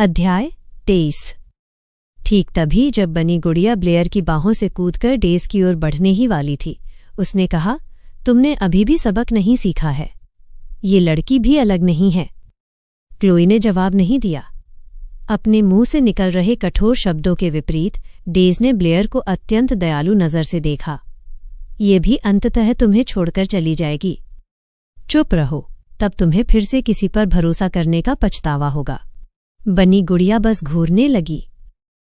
अध्याय 23। ठीक तभी जब बनी गुड़िया ब्लेयर की बाहों से कूदकर डेज़ की ओर बढ़ने ही वाली थी, उसने कहा, तुमने अभी भी सबक नहीं सीखा है। ये लड़की भी अलग नहीं है। क्लोई ने जवाब नहीं दिया। अपने मुंह से निकल रहे कठोर शब्दों के विपरीत डेज़ ने ब्लेयर को अत्यंत दयालु नज़र से देखा। ये भी अंततः तुम्हें छोड़कर चली जाएगी। चुप रहो, तब तुम्हें फिर से किसी पर भरोसा करने का पछतावा होगा। बनी गुड़िया बस घूरने लगी।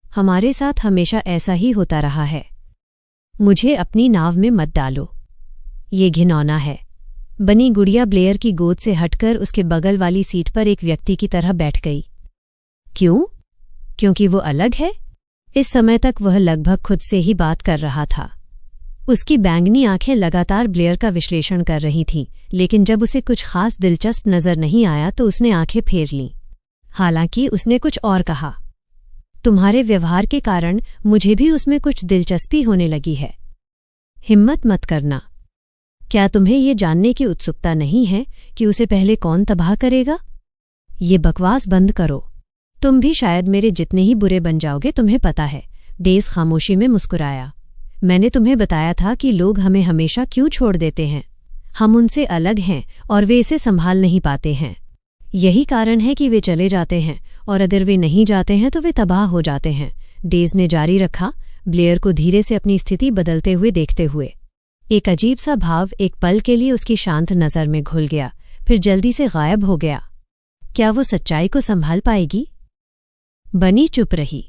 हमारे साथ हमेशा ऐसा ही होता रहा है। मुझे अपनी नाव में मत डालो, ये घिनौना है। बनी गुड़िया ब्लेयर की गोद से हटकर उसके बगल वाली सीट पर एक व्यक्ति की तरह बैठ गई। क्यों? क्योंकि वो अलग है? इस समय तक वह लगभग खुद से ही बात कर रहा था। उसकी बैंगनी आंखें लगातार ब्लेयर का विश्लेषण कर रही थीं, लेकिन जब उसे कुछ खास दिलचस्प नजर नहीं आया तो उसने आंखें फेर लीं। हालांकि उसने कुछ और कहा, तुम्हारे व्यवहार के कारण मुझे भी उसमें कुछ दिलचस्पी होने लगी है। हिम्मत मत करना। क्या तुम्हें ये जानने की उत्सुकता नहीं है कि उसे पहले कौन तबाह करेगा? ये बकवास बंद करो। तुम भी शायद मेरे जितने ही बुरे बन जाओगे, तुम्हें पता है। डेज़ खामोशी में मुस्कुराया। मैंने तुम्हें बताया था कि लोग हमें हमेशा क्यों छोड़ देते हैं। हम उनसे अलग हैं और वे इसे संभाल नहीं पाते हैं। यही कारण है कि वे चले जाते हैं, और अगर वे नहीं जाते हैं तो वे तबाह हो जाते हैं। डेज़ ने जारी रखा, ब्लेयर को धीरे से अपनी स्थिति बदलते हुए देखते हुए। एक अजीब सा भाव एक पल के लिए उसकी शांत नज़र में घुल गया, फिर जल्दी से गायब हो गया। क्या वो सच्चाई को संभाल पाएगी? बनी चुप रही।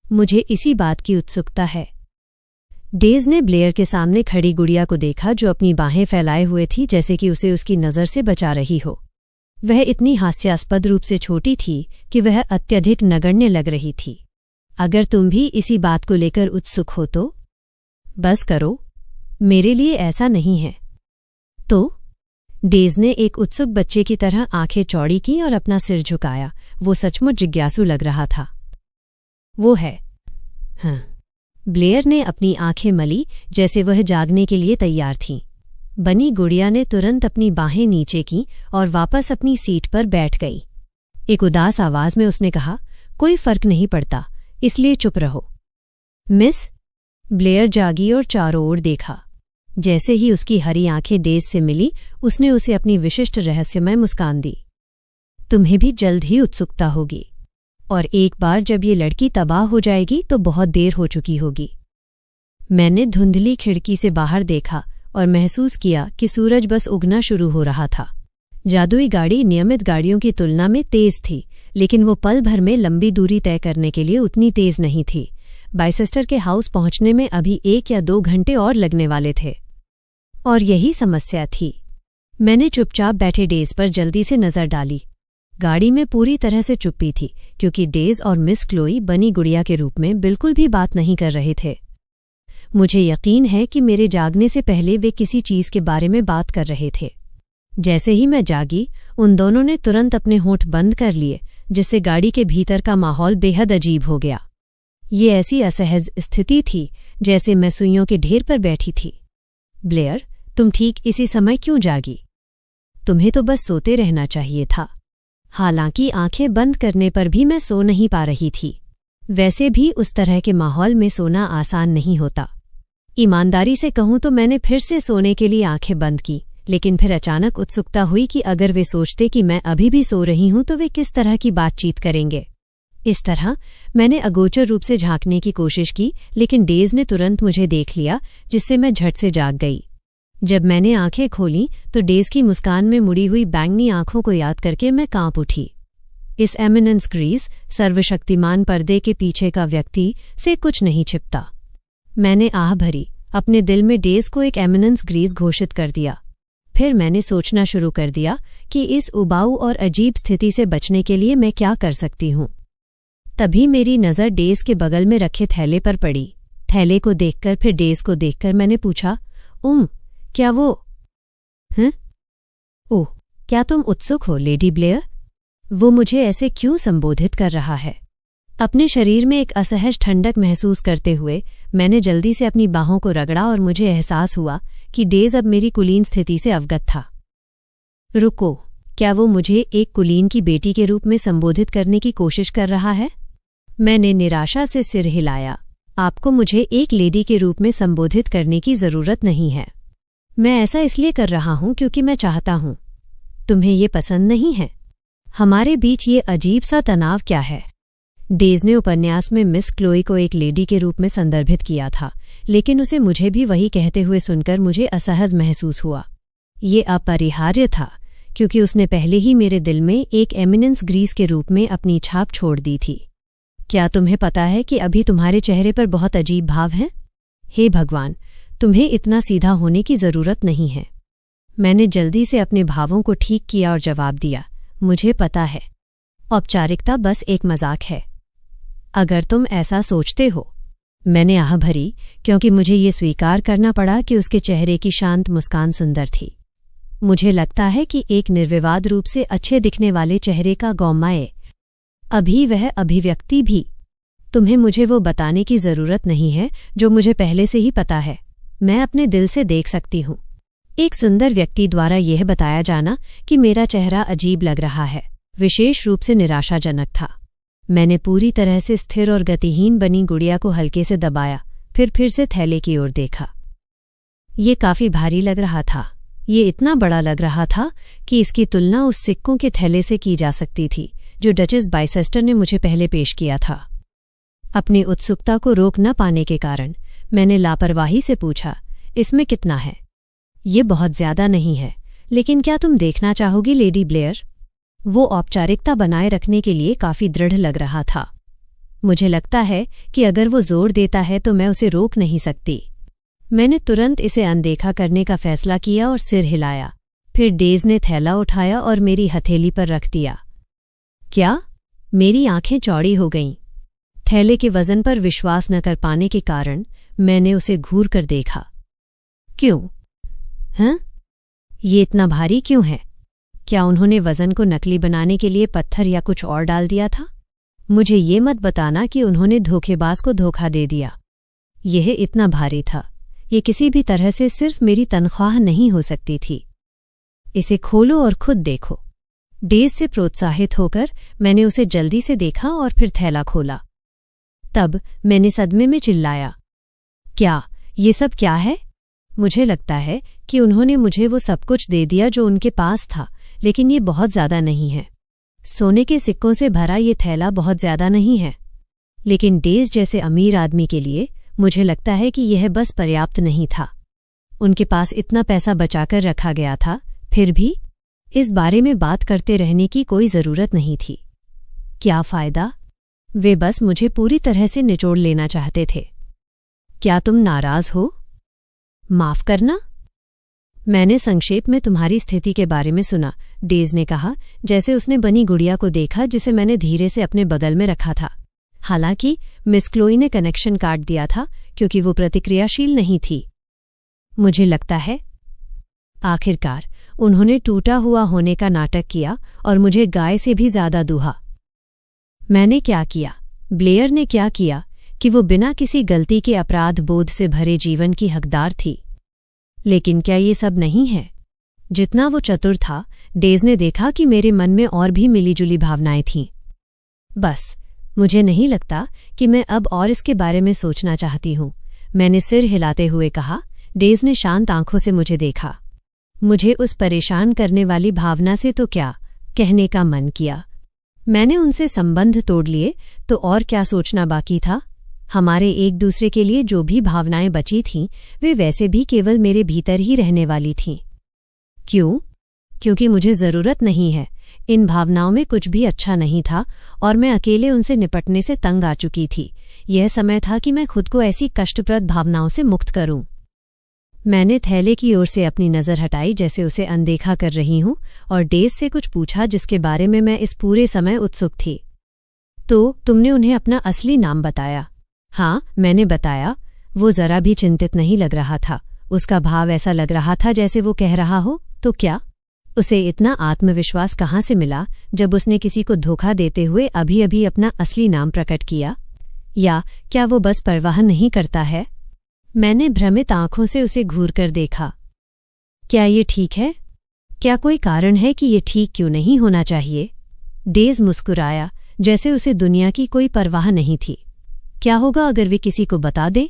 मुझे इसी बात की उत्सुकता है। डेज़ ने ब्लेयर के सामने खड़ी गुड़िया को देखा, जो अपनी बाहें फैलाए हुए थी, जैसे कि उसे उसकी नज़र से बचा रही हो। वह इतनी हास्यास्पद रूप से छोटी थी कि वह अत्यधिक नगण्य लग रही थी। अगर तुम भी इसी बात को लेकर उत्सुक हो तो बस करो, मेरे लिए ऐसा नहीं है। तो डेज़ ने एक उत्सुक बच्चे की तरह आंखें चौड़ी की और अपना सिर झुकाया। वो सचमुच जिज्ञासु लग रहा था। वो है। हाँ। ब्लेयर ने अपनी आंखें मली, जैसे वह जागने के लिए तैयार थीं। बनी गुड़िया ने तुरंत अपनी बाहें नीचे की और वापस अपनी सीट पर बैठ गई। एक उदास आवाज में उसने कहा, कोई फर्क नहीं पड़ता, इसलिए चुप रहो। मिस? ब्लेयर जागी और चारों ओर देखा। जैसे ही उसकी हरी आंखें डेज़ से मिली, उसने उसे अपनी विशिष्ट रहस्यमय मुस्कान दी। तुम्हें भी जल्द ही उत्सुकता होगी, और एक बार जब ये लड़की तबाह हो जाएगी तो बहुत देर हो चुकी होगी। मैंने धुंधली खिड़की से बाहर देखा और महसूस किया कि सूरज बस उगना शुरू हो रहा था। जादुई गाड़ी नियमित गाड़ियों की तुलना में तेज थी, लेकिन वो पल भर में लंबी दूरी तय करने के लिए उतनी तेज नहीं थी। बाइसेस्टर के हाउस पहुंचने में अभी 1 या 2 घंटे और लगने वाले थे, और यही समस्या थी। मैंने चुपचाप बैठे डेज़ पर जल्दी से नजर डाली। गाड़ी में पूरी तरह से चुप्पी थी, क्योंकि डेज़ और मिस क्लोई बनी गुड़िया के रूप में बिल्कुल भी बात नहीं कर रहे थे। मुझे यकीन है कि मेरे जागने से पहले वे किसी चीज के बारे में बात कर रहे थे। जैसे ही मैं जागी, उन दोनों ने तुरंत अपने होंठ बंद कर लिए, जिससे गाड़ी के भीतर का माहौल बेहद अजीब हो गया। ये ऐसी असहज स्थिति थी जैसे मैं सुइयों के ढेर पर बैठी थी। ब्लेयर, तुम ठीक इसी समय क्यों जागी? तुम्हें तो बस सोते रहना चाहिए था। हालांकि आंखें बंद करने पर भी मैं सो नहीं पा रही थी। वैसे भी उस तरह के माहौल में सोना आसान नहीं होता। ईमानदारी से कहूं तो मैंने फिर से सोने के लिए आंखें बंद की, लेकिन फिर अचानक उत्सुकता हुई कि अगर वे सोचते कि मैं अभी भी सो रही हूं तो वे किस तरह की बातचीत करेंगे। इस तरह मैंने अगोचर रूप से झांकने की कोशिश की, लेकिन डेज़ ने तुरंत मुझे देख लिया, जिससे मैं झट से जाग गई। जब मैंने आंखें खोलीं तो डेज़ की मुस्कान में मुड़ी हुई बैंगनी आंखों को याद करके मैं कांप उठी। इस एमिनेंस ग्रीस, सर्वशक्तिमान पर्दे के पीछे का व्यक्ति, से कुछ नहीं छिपता। मैंने आह भरी, अपने दिल में डेज़ को एक एमिनेंस ग्रीस घोषित कर दिया। फिर मैंने सोचना शुरू कर दिया कि इस उबाऊ और अजीब स्थिति से बचने के लिए मैं क्या कर सकती हूँ। तभी मेरी नज़र डेज़ के बगल में रखे थैले पर पड़ी। थैले को देखकर फिर डेज़ को देखकर मैंने पूछा, क्या वो? ओह, क्या तुम उत्सुक हो लेडी ब्लेयर? वो मुझे ऐसे क्यों संबोधित कर रहा है? अपने शरीर में एक असहज ठंडक महसूस करते हुए मैंने जल्दी से अपनी बाहों को रगड़ा और मुझे एहसास हुआ कि डेज़ अब मेरी कुलीन स्थिति से अवगत था। रुको, क्या वो मुझे एक कुलीन की बेटी के रूप में संबोधित करने की कोशिश कर रहा है? मैंने निराशा से सिर हिलाया। आपको मुझे एक लेडी के रूप में संबोधित करने की जरूरत नहीं है। मैं ऐसा इसलिए कर रहा हूं क्योंकि मैं चाहता हूं। तुम्हें ये पसंद नहीं है? हमारे बीच ये अजीब सा तनाव क्या है? डेज ने उपन्यास में मिस क्लोई को एक लेडी के रूप में संदर्भित किया था, लेकिन उसे मुझे भी वही कहते हुए सुनकर मुझे असहज महसूस हुआ। ये अपरिहार्य था, क्योंकि उसने पहले ही मेरे दिल में एक एमिनेंस ग्रीस के रूप में अपनी छाप छोड़ दी थी। क्या तुम्हें पता है कि अभी तुम्हारे चेहरे पर बहुत अजीब भाव हैं? हे भगवान, तुम्हें इतना सीधा होने की जरूरत नहीं है। मैंने जल्दी से अपने भावों को ठीक किया और जवाब दिया, मुझे पता है। औपचारिकता बस एक मजाक है। अगर तुम ऐसा सोचते हो। मैंने आह भरी, क्योंकि मुझे ये स्वीकार करना पड़ा कि उसके चेहरे की शांत मुस्कान सुंदर थी। मुझे लगता है कि एक निर्विवाद रूप से अच्छे दिखने वाले चेहरे का गौमाए अभी वह अभिव्यक्ति भी। तुम्हें मुझे वो बताने की जरूरत नहीं है जो मुझे पहले से ही पता है। मैं अपने दिल से देख सकती हूँ। एक सुंदर व्यक्ति द्वारा यह बताया जाना कि मेरा चेहरा अजीब लग रहा है, विशेष रूप से निराशाजनक था। मैंने पूरी तरह से स्थिर और गतिहीन बनी गुड़िया को हल्के से दबाया, फिर से थैले की ओर देखा। ये काफी भारी लग रहा था। ये इतना बड़ा लग रहा था कि इसकी तुलना उस सिक्कों के थैले से की जा सकती थी जो डचेस बाइसेस्टर ने मुझे पहले पेश किया था। अपनी उत्सुकता को रोक न पाने के कारण मैंने लापरवाही से पूछा, इसमें कितना है? ये बहुत ज्यादा नहीं है, लेकिन क्या तुम देखना चाहोगी लेडी ब्लेयर? वो औपचारिकता बनाए रखने के लिए काफी दृढ़ लग रहा था। मुझे लगता है कि अगर वो जोर देता है तो मैं उसे रोक नहीं सकती। मैंने तुरंत इसे अनदेखा करने का फैसला किया और सिर हिलाया। फिर डेज ने थैला उठाया और मेरी हथेली पर रख दिया। क्या? मेरी आंखें चौड़ी हो गईं। थैले के वजन पर विश्वास न कर पाने के कारण मैंने उसे घूर कर देखा। क्यों? हैं? ये इतना भारी क्यों है? क्या उन्होंने वजन को नकली बनाने के लिए पत्थर या कुछ और डाल दिया था? मुझे ये मत बताना कि उन्होंने धोखेबाज को धोखा दे दिया। यह इतना भारी था, ये किसी भी तरह से सिर्फ मेरी तनख्वाह नहीं हो सकती थी। इसे खोलो और खुद देखो। डेज से प्रोत्साहित होकर मैंने उसे जल्दी से देखा और फिर थैला खोला। तब मैंने सदमे में चिल्लाया, क्या ये सब क्या है? मुझे लगता है कि उन्होंने मुझे वो सब कुछ दे दिया जो उनके पास था, लेकिन ये बहुत ज्यादा नहीं है। सोने के सिक्कों से भरा ये थैला बहुत ज्यादा नहीं है, लेकिन डेज जैसे अमीर आदमी के लिए मुझे लगता है कि यह बस पर्याप्त नहीं था। उनके पास इतना पैसा बचाकर रखा गया था, फिर भी इस बारे में बात करते रहने की कोई जरूरत नहीं थी। क्या फायदा? वे बस मुझे पूरी तरह से निचोड़ लेना चाहते थे। क्या तुम नाराज हो? माफ करना। मैंने संक्षेप में तुम्हारी स्थिति के बारे में सुना, डेज ने कहा, जैसे उसने बनी गुड़िया को देखा जिसे मैंने धीरे से अपने बगल में रखा था। हालांकि मिस क्लोई ने कनेक्शन काट दिया था क्योंकि वो प्रतिक्रियाशील नहीं थी। मुझे लगता है आखिरकार उन्होंने टूटा हुआ होने का नाटक किया और मुझे गाय से भी ज्यादा दूहा। मैंने क्या किया? ब्लेयर ने क्या किया कि वो बिना किसी गलती के अपराध बोध से भरे जीवन की हकदार थी? लेकिन क्या ये सब नहीं है? जितना वो चतुर था, डेज ने देखा कि मेरे मन में और भी मिलीजुली भावनाएं थीं। बस मुझे नहीं लगता कि मैं अब और इसके बारे में सोचना चाहती हूं, मैंने सिर हिलाते हुए कहा। डेज ने शांत आंखों से मुझे देखा। मुझे उस परेशान करने वाली भावना से तो क्या कहने का मन किया। मैंने उनसे संबंध तोड़ लिए तो और क्या सोचना बाकी था। हमारे एक दूसरे के लिए जो भी भावनाएं बची थीं वे वैसे भी केवल मेरे भीतर ही रहने वाली थीं। क्यों? क्योंकि मुझे जरूरत नहीं है। इन भावनाओं में कुछ भी अच्छा नहीं था और मैं अकेले उनसे निपटने से तंग आ चुकी थी। यह समय था कि मैं खुद को ऐसी कष्टप्रद भावनाओं से मुक्त करूं। मैंने थैले की ओर से अपनी नज़र हटाई जैसे उसे अनदेखा कर रही हूं और डेज से कुछ पूछा जिसके बारे में मैं इस पूरे समय उत्सुक थी। तो तुमने उन्हें अपना असली नाम बताया? हाँ, मैंने बताया। वो जरा भी चिंतित नहीं लग रहा था। उसका भाव ऐसा लग रहा था जैसे वो कह रहा हो, तो क्या? उसे इतना आत्मविश्वास कहाँ से मिला जब उसने किसी को धोखा देते हुए अभी अभी अपना असली नाम प्रकट किया? या क्या वो बस परवाह नहीं करता है? मैंने भ्रमित आंखों से उसे घूर कर देखा। क्या ये ठीक है? क्या कोई कारण है कि ये ठीक क्यों नहीं होना चाहिए? डेज मुस्कुराया, जैसे उसे दुनिया की कोई परवाह नहीं थी। क्या होगा अगर वे किसी को बता दें?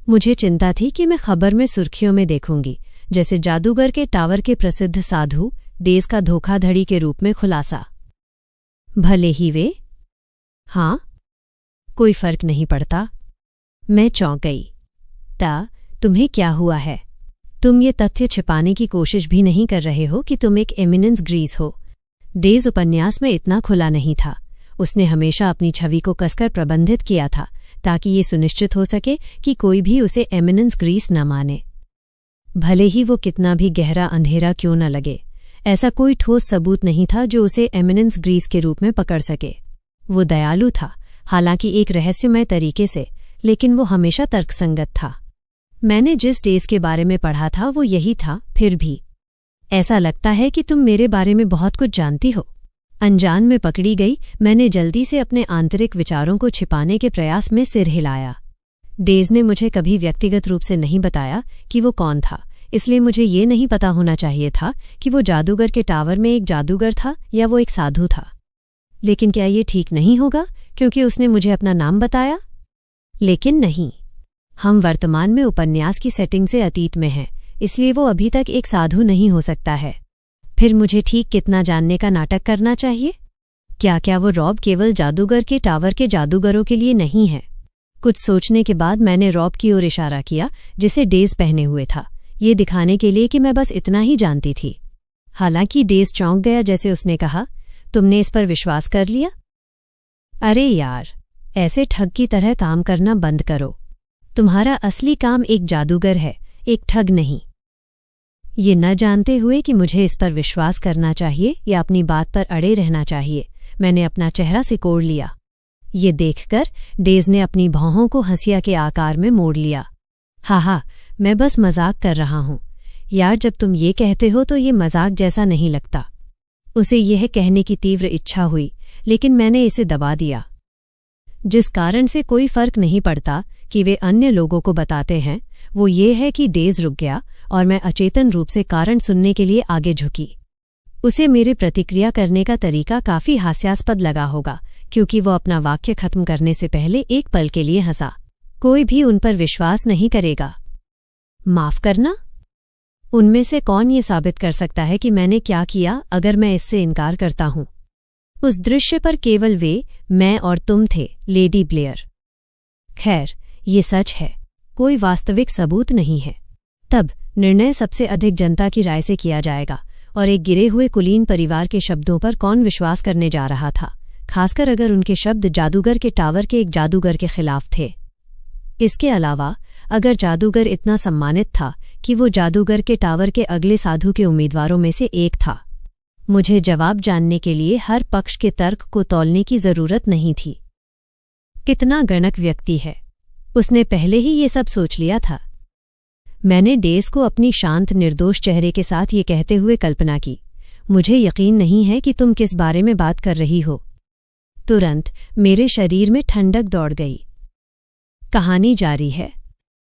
मुझे चिंता थी कि मैं खबर में सुर्खियों में देखूंगी, जैसे जादूगर के टावर के प्रसिद्ध साधु डेज का धोखाधड़ी के रूप में खुलासा। भले ही वे। हाँ, कोई फर्क नहीं पड़ता। मैं चौंक गई। तुम्हें क्या हुआ है? तुम ये तथ्य छिपाने की कोशिश भी नहीं कर रहे हो कि तुम एक एमिनेंस ग्रीस हो। डेज उपन्यास में इतना खुला नहीं था। उसने हमेशा अपनी छवि को कसकर प्रबंधित किया था ताकि ये सुनिश्चित हो सके कि कोई भी उसे एमिनेंस ग्रीस न माने, भले ही वो कितना भी गहरा अंधेरा क्यों न लगे। ऐसा कोई ठोस सबूत नहीं था जो उसे एमिनेंस ग्रीस के रूप में पकड़ सके। वो दयालु था, हालांकि एक रहस्यमय तरीके से, लेकिन वो हमेशा तर्कसंगत था। मैंने जिस डेज के बारे में पढ़ा था वो यही था। फिर भी ऐसा लगता है कि तुम मेरे बारे में बहुत कुछ जानती हो। अनजान में पकड़ी गई, मैंने जल्दी से अपने आंतरिक विचारों को छिपाने के प्रयास में सिर हिलाया। डेज ने मुझे कभी व्यक्तिगत रूप से नहीं बताया कि वो कौन था, इसलिए मुझे ये नहीं पता होना चाहिए था कि वो जादूगर के टावर में एक जादूगर था या वो एक साधु था। लेकिन क्या ये ठीक नहीं होगा क्योंकि उसने मुझे अपना नाम बताया? लेकिन नहीं, हम वर्तमान में उपन्यास की सेटिंग से अतीत में हैं, इसलिए वो अभी तक एक साधु नहीं हो सकता है। फिर मुझे ठीक कितना जानने का नाटक करना चाहिए? क्या वो रॉब केवल जादूगर के टावर के जादूगरों के लिए नहीं है? कुछ सोचने के बाद मैंने रॉब की ओर इशारा किया जिसे डेज पहने हुए था, ये दिखाने के लिए कि मैं बस इतना ही जानती थी। हालांकि डेज चौंक गया जैसे उसने कहा, तुमने इस पर विश्वास कर लिया? अरे यार, ऐसे ठग की तरह काम करना बंद करो। तुम्हारा असली काम एक जादूगर है, एक ठग नहीं। ये न जानते हुए कि मुझे इस पर विश्वास करना चाहिए या अपनी बात पर अड़े रहना चाहिए, मैंने अपना चेहरा सिकोड़ लिया। ये देखकर डेज ने अपनी भौहों को हंसिया के आकार में मोड़ लिया। हा, मैं बस मजाक कर रहा हूं। यार, जब तुम ये कहते हो तो ये मजाक जैसा नहीं लगता। उसे यह कहने की तीव्र इच्छा हुई, लेकिन मैंने इसे दबा दिया। जिस कारण से कोई फर्क नहीं पड़ता कि वे अन्य लोगों को बताते हैं, वो ये है कि डेज रुक गया और मैं अचेतन रूप से कारण सुनने के लिए आगे झुकी। उसे मेरे प्रतिक्रिया करने का तरीका काफी हास्यास्पद लगा होगा, क्योंकि वो अपना वाक्य खत्म करने से पहले एक पल के लिए हंसा। कोई भी उन पर विश्वास नहीं करेगा। माफ करना? उनमें से कौन ये साबित कर सकता है कि मैंने क्या किया अगर मैं इससे इनकार करता हूं? उस दृश्य पर केवल वे, मैं और तुम थे, लेडी ब्लेयर। खैर, ये सच है, कोई वास्तविक सबूत नहीं है। तब निर्णय सबसे अधिक जनता की राय से किया जाएगा, और एक गिरे हुए कुलीन परिवार के शब्दों पर कौन विश्वास करने जा रहा था, खासकर अगर उनके शब्द जादूगर के टावर के एक जादूगर के खिलाफ थे। इसके अलावा, अगर जादूगर इतना सम्मानित था कि वो जादूगर के टावर के अगले साधु के उम्मीदवारों में से एक था, मुझे जवाब जानने के लिए हर पक्ष के तर्क को तौलने की जरूरत नहीं थी। कितना गणक व्यक्ति है, उसने पहले ही ये सब सोच लिया था। मैंने डेज को अपनी शांत निर्दोष चेहरे के साथ ये कहते हुए कल्पना की, मुझे यकीन नहीं है कि तुम किस बारे में बात कर रही हो। तुरंत मेरे शरीर में ठंडक दौड़ गई। कहानी जारी है।